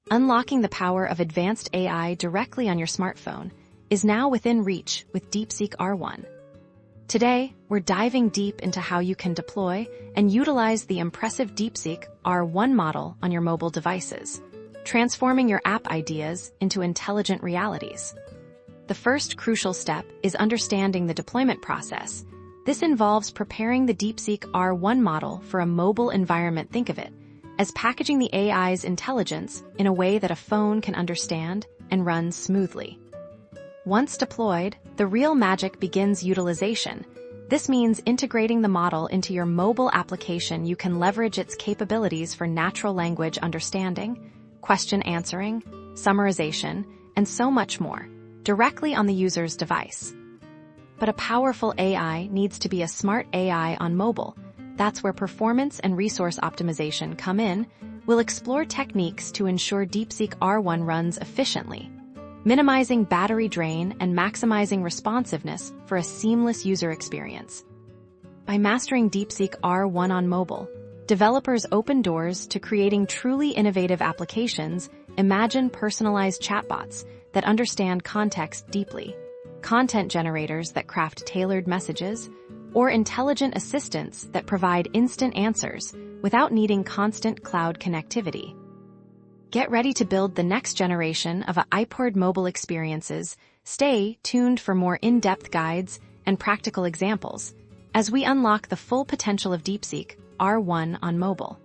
Unlocking the power of advanced AI directly on your smartphone is now within reach with Deepseek R1. Today, we're diving deep into how you can deploy and utilize the impressive Deepseek R1 model on your mobile devices, transforming your app ideas into intelligent realities. The first crucial step is understanding the deployment process. This involves preparing the Deepseek R1 model for a mobile environment. Think of it as packaging the AI's intelligence in a way that a phone can understand and run smoothly. Once deployed, the real magic begins: utilization. This means integrating the model into your mobile application. You can leverage its capabilities for natural language understanding, question answering, summarization, and so much more, directly on the user's device. But a powerful AI needs to be a smart AI on mobile. That's where performance and resource optimization come in. We'll explore techniques to ensure Deepseek R1 runs efficiently, minimizing battery drain and maximizing responsiveness for a seamless user experience. By mastering Deepseek R1 on mobile, developers open doors to creating truly innovative applications. Imagine personalized chatbots that understand context deeply, content generators that craft tailored messages, or intelligent assistants that provide instant answers without needing constant cloud connectivity. Get ready to build the next generation of iPod mobile experiences. Stay tuned for more in-depth guides and practical examples as we unlock the full potential of Deepseek R1 on mobile.